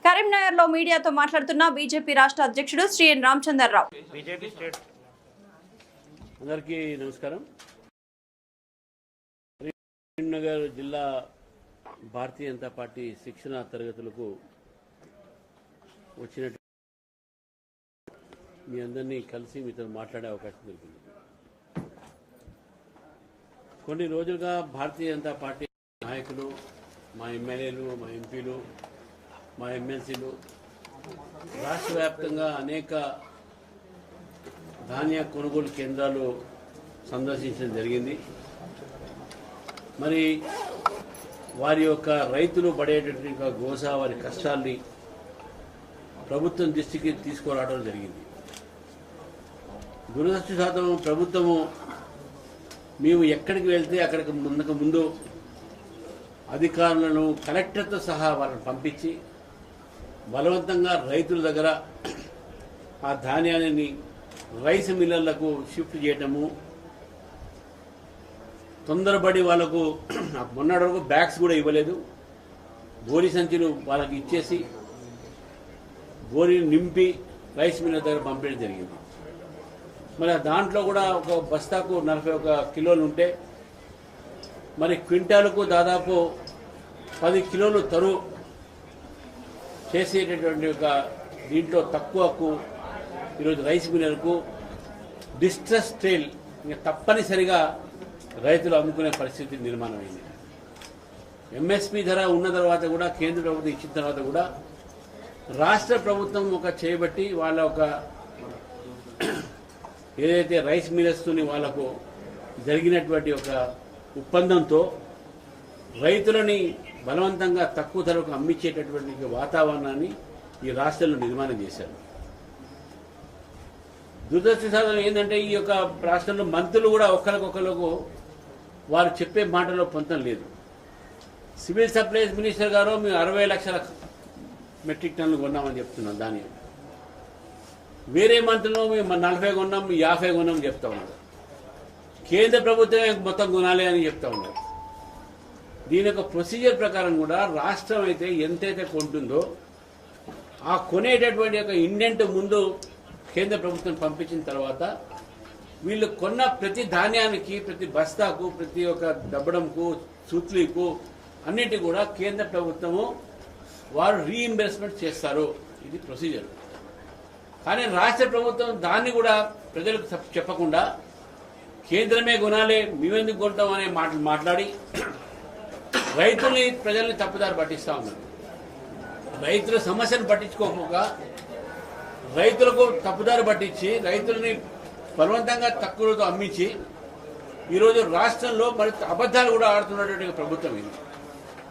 కరీంనగర్ లో మీడియాతో మాట్లాడుతున్న బీజేపీ రాష్ట్ర అధ్యక్షుడు శ్రీ ఎన్ రామచంద్రరావు. అందరికీ నమస్కారం. కరీంనగర్ జిల్లా భారతీయ జనతా పార్టీ శిక్షణ తరగతులకు వచ్చినట్టు మీ అందరినీ కలిసి మీతో మాట్లాడే అవకాశం దొరికింది. కొన్ని రోజులుగా భారతీయ జనతా పార్టీ నాయకులు, మా ఎమ్మెల్యేలు, మా ఎంపీలు, మా ఎమ్మెల్సీలు రాష్ట్ర వ్యాప్తంగా అనేక ధాన్య కొనుగోలు కేంద్రాలు సందర్శించడం జరిగింది. మరి వారి యొక్క రైతులు పడేటటువంటి గోస, వారి కష్టాల్ని ప్రభుత్వం దృష్టికి తీసుకురావడం జరిగింది. దురదృష్టవశాత్తు ప్రభుత్వము మేము ఎక్కడికి వెళ్తే అక్కడికి ముందు అధికారులను కలెక్టర్తో సహా వాళ్ళని పంపించి బలవంతంగా రైతుల దగ్గర ఆ ధాన్యాన్ని రైస్ మిల్లర్లకు షిఫ్ట్ చేయటము, తొందరపడి వాళ్ళకు మొన్నటి వరకు బ్యాగ్స్ కూడా ఇవ్వలేదు, గోరి సంచులు వాళ్ళకి ఇచ్చేసి గోరీని నింపి రైస్ మిల్లర్ దగ్గర పంపించడం జరిగింది. మరి దాంట్లో కూడా ఒక బస్తాకు 41 కిలోలు ఉంటే మరి క్వింటాలకు దాదాపు 10 కిలోలు తరువు చేసేటటువంటి ఒక దీంట్లో తక్కువకు ఈరోజు రైస్ మిల్లర్కు డిస్ట్రెస్ ట్రేల్ ఇంకా తప్పనిసరిగా రైతులు అమ్ముకునే పరిస్థితి నిర్మాణమైంది. ఎంఎస్పీ ధర ఉన్న తర్వాత కూడా కేంద్ర ప్రభుత్వం ఇచ్చిన తర్వాత కూడా రాష్ట్ర ప్రభుత్వం ఒక చేయబట్టి వాళ్ళ ఒక ఏదైతే రైస్ మిల్లర్స్తోని వాళ్లకు జరిగినటువంటి ఒక ఒప్పందంతో రైతులని బలవంతంగా తక్కువ ధరకు అమ్మించేటటువంటి వాతావరణాన్ని ఈ రాష్ట్రంలో నిర్మాణం చేశారు. దురదృష్టవశాత్తు ఏంటంటే ఈ యొక్క రాష్ట్రంలో మంత్రులు కూడా ఒకరికొకరికి వారు చెప్పే మాటలో పొంతం లేదు. సివిల్ సప్లైస్ మినిస్టర్ గారు మేము 60 లక్షల మెట్రిక్ టన్నులు కొన్నామని చెప్తున్నాం. దాని వేరే మంత్రులు మేము 40 కొన్నాం, 50 కొన్నాం చెప్తా ఉన్నారు. కేంద్ర ప్రభుత్వమే మొత్తం కొనాలి అని చెప్తా ఉన్నారు. దీని యొక్క ప్రొసీజర్ ప్రకారం కూడా రాష్ట్రం అయితే ఎంతైతే కొంటుందో ఆ కొనేటటువంటి యొక్క ఇండెంట్ ముందు కేంద్ర ప్రభుత్వం పంపించిన తర్వాత వీళ్ళు కొన్న ప్రతి ధాన్యానికి, ప్రతి బస్తాకు, ప్రతి ఒక్క దబ్బడంకు, సూత్లీకు అన్నిటి కూడా కేంద్ర ప్రభుత్వము వారు రీఇంబర్స్మెంట్ చేస్తారు. ఇది ప్రొసీజర్. కానీ రాష్ట్ర ప్రభుత్వం దాన్ని కూడా ప్రజలకు చెప్పకుండా కేంద్రమే కొనాలి, మేమెందుకు కొంటాం అనే మాటలు మాట్లాడి రైతుల్ని, ప్రజల్ని తప్పుదారి పట్టిస్తూ ఉన్నారు. రైతుల సమస్యను పట్టించుకోకుండా రైతులకు తప్పుదారి పట్టించి రైతులని బలవంతంగా తక్కువతో అమ్మించి ఈరోజు రాష్ట్రంలో మరి అబద్ధాలు కూడా ఆడుతున్నటువంటి ప్రభుత్వం ఇది.